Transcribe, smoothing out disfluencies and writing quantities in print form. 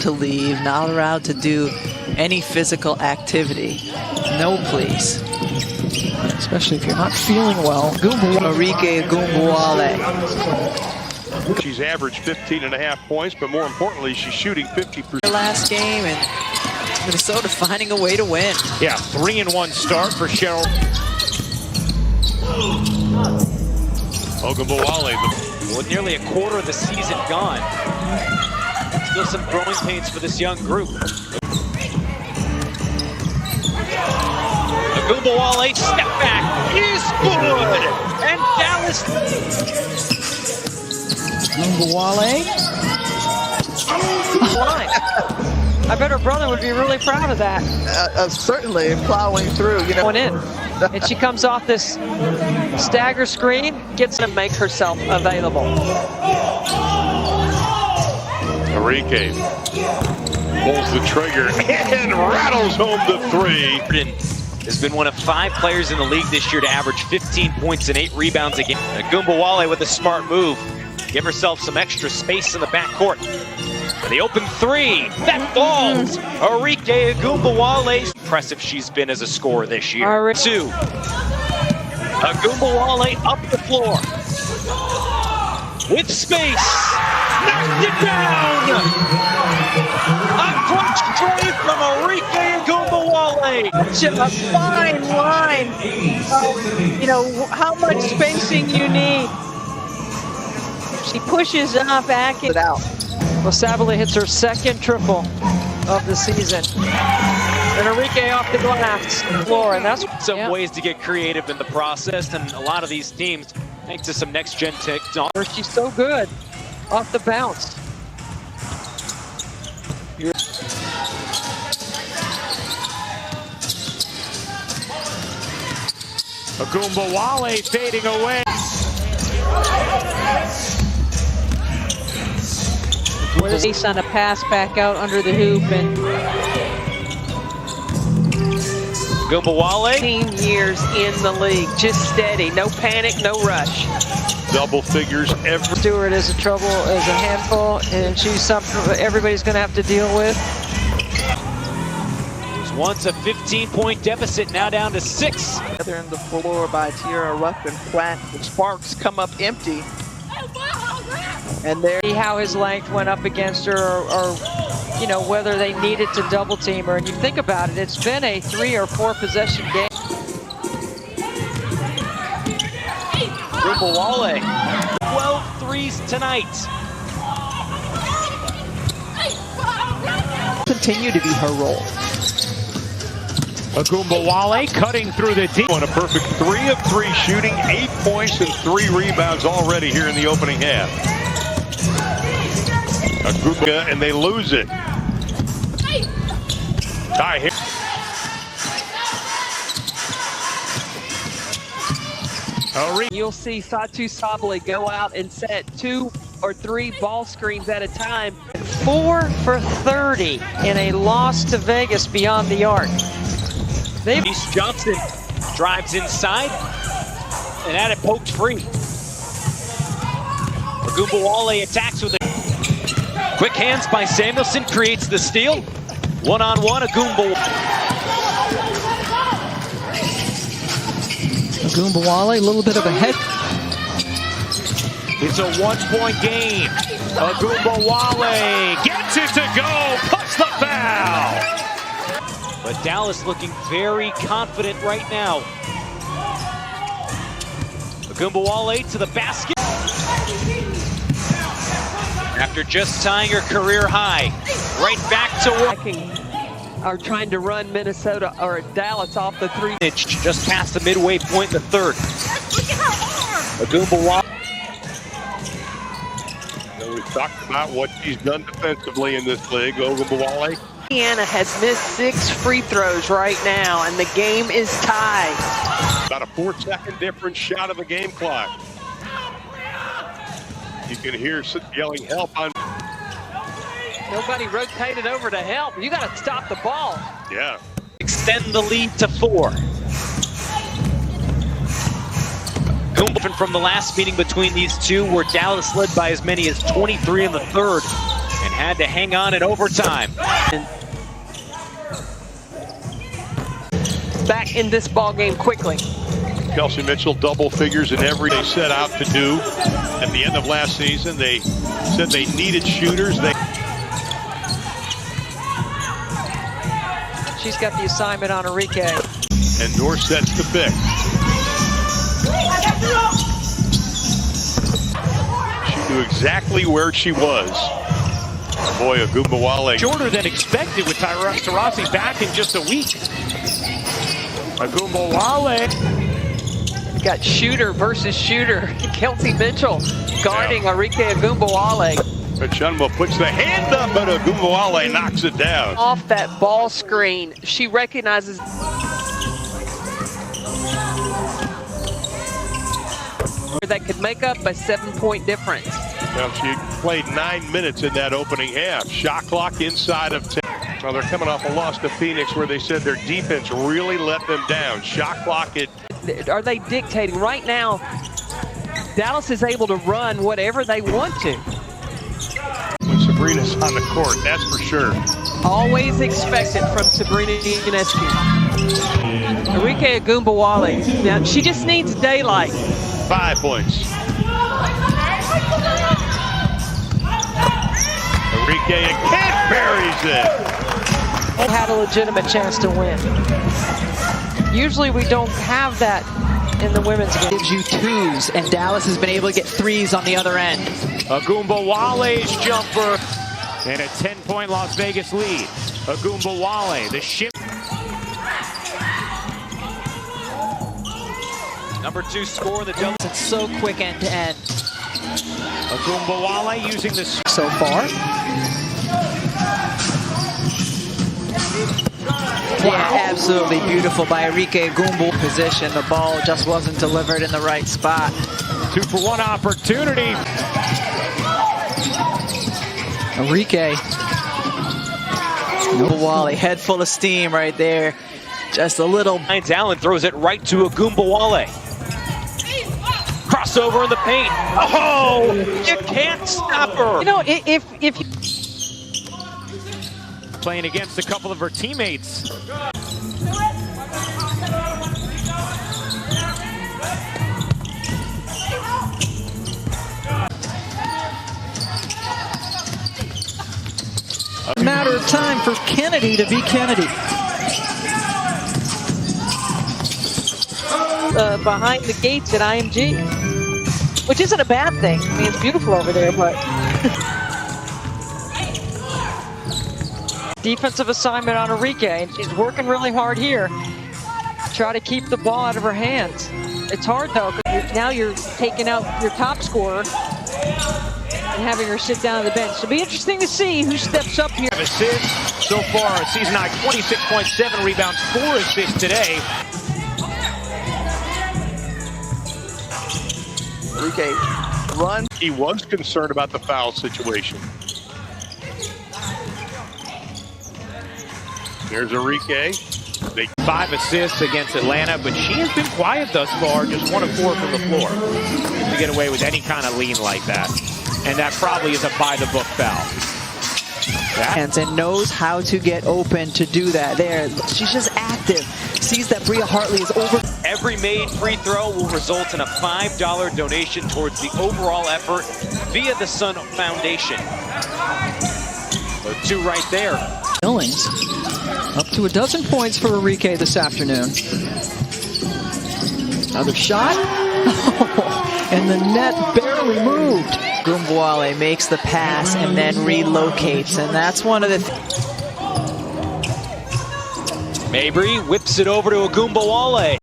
to leave, not allowed to do any physical activity. No, please. Especially if you're not feeling well. Arike Ogunbowale. She's averaged 15.5 points, but more importantly, she's shooting 50%. Last game, and Minnesota finding a way to win. Yeah, 3-1 start for Cheryl. Ogubowale. With nearly a quarter of the season gone. Still some growing pains for this young group. Ogubowale, step back, is good! And Dallas. Ogubowale. I bet her brother would be really proud of that. Certainly plowing through, you know. Going in. And she comes off this stagger screen, gets to make herself available. Enrique pulls the trigger and rattles home the three. Has been one of 5 players in the league this year to average 15 points and 8 rebounds a game. Ogubowale with a smart move. Give herself some extra space in the backcourt. The open 3, that falls. Arike Ogunbowale. Impressive she's been as a scorer this year. 2. Ogubowale up the floor. With space. Knocked it down. A clutch straight from Arike Ogunbowale. A fine line. You know, how much spacing you need. She pushes up, acting it out. Well, Sabali hits her second triple of the season. And Enrique off the glass floor, and that's some ways to get creative in the process, and a lot of these teams, thanks to some next-gen tech. She's so good off the bounce. Ogubowale fading away. Ace on a pass back out under the hoop, and Ogubowale. 15 years in the league, just steady, no panic, no rush. Double figures every. Stewart is a trouble, is a handful, and she's something everybody's going to have to deal with. It was once a 15-point deficit, now down to 6. Other end the floor by Tierra Ruff and Platt. The Sparks come up empty. And there, See how his length went up against her, or you know, whether they needed to double team her. And you think about it, it's been a 3 or 4 possession game. Wubble, 12 threes tonight. continue to be her role. Ogubowale cutting through the deep. On a perfect 3 of 3 shooting, 8 points and 3 rebounds already here in the opening half. Ogubowale, and they lose it. Tie here. You'll see Satu Sabali go out and set 2 or 3 ball screens at a time. 4 for 30 in a loss to Vegas beyond the arc. East Johnson drives inside and had it poked free. Ogubowale attacks with a quick hands by Samuelson, creates the steal. One-on-one, Ogubowale. Ogubowale, a little bit of a head. It's a 1-point game. Ogubowale gets it to go, puts the foul. But Dallas looking very confident right now. Ogubowale to the basket. After just tying her career high, right back to work. Are trying to run Minnesota or Dallas off the 3. Just past the midway point in the third. Ogubowale. We talked about what she's done defensively in this league. Ogubowale. Indiana has missed 6 free throws right now, and the game is tied. About a 4-second difference shot of the game clock. You can hear yelling help on. Nobody rotated over to help. You got to stop the ball. Yeah. Extend the lead to 4. From the last meeting between these two, where Dallas led by as many as 23 in the third and had to hang on in overtime. Back in this ball game quickly. Kelsey Mitchell double figures in every they set out to do. At the end of last season, they said they needed shooters. She's got the assignment on Arike. And North sets the pick. She knew exactly where she was. Boy, Ogubowale. Shorter than expected with Taurasi back in just a week. Ogubowale. Got shooter versus shooter. Kelsey Mitchell guarding Arike Ogunbowale. Chunma puts the hand up, but Ogubowale knocks it down. Off that ball screen, she recognizes. That could make up a 7-point difference. Well, she played 9 minutes in that opening half. Shot clock inside of 10. Well, they're coming off a loss to Phoenix where they said their defense really let them down. Shot clock at... Are they dictating? Right now, Dallas is able to run whatever they want to. When Sabrina's on the court, that's for sure. Always expect it from Sabrina Ionescu. Arike Ogunbowale. Now, she just needs daylight. 5 points. Enrique again buries it. Had a legitimate chance to win. Usually we don't have that in the women's game. Gives you twos, and Dallas has been able to get threes on the other end. Ogunbowale's jumper. And a 10-point Las Vegas lead. Ogunbowale, the ship. Number 2 score, the double. It's so quick end to end. Ogubowale using this So far. Yeah, absolutely beautiful by Arike Ogunbowale. Position, the ball just wasn't delivered in the right spot. 2-for-1 opportunity. Arike Ogunbowale, head full of steam right there. Just a little. Bryant Allen throws it right to Ogubowale. Crossover in the paint. Oh, you can't stop her. You know, if Playing against a couple of her teammates. A matter of time for Kennedy to be Kennedy. behind the gates at IMG, which isn't a bad thing. I mean, it's beautiful over there, but defensive assignment on Arike, and she's working really hard here. Try to keep the ball out of her hands. It's hard though, because now you're taking out your top scorer and having her sit down on the bench. So it'll be interesting to see who steps up here. Assists so far, season high 26.7 rebounds, 4 assists today. Arike run. He was concerned about the foul situation. There's Arike. 5 assists against Atlanta, but she has been quiet thus far, just 1 of 4 from the floor to get away with any kind of lean like that. And that probably is a by-the-book foul. And knows how to get open to do that. There, she's just active. Sees that Bria Hartley is over. Every made free throw will result in a $5 donation towards the overall effort via the Sun Foundation. So 2 right there. Billings up to a dozen points for Arike this afternoon. Another shot. And the net barely moved. Ogunbowale makes the pass and then relocates, and that's one of the Mabry whips it over to Ogunbowale.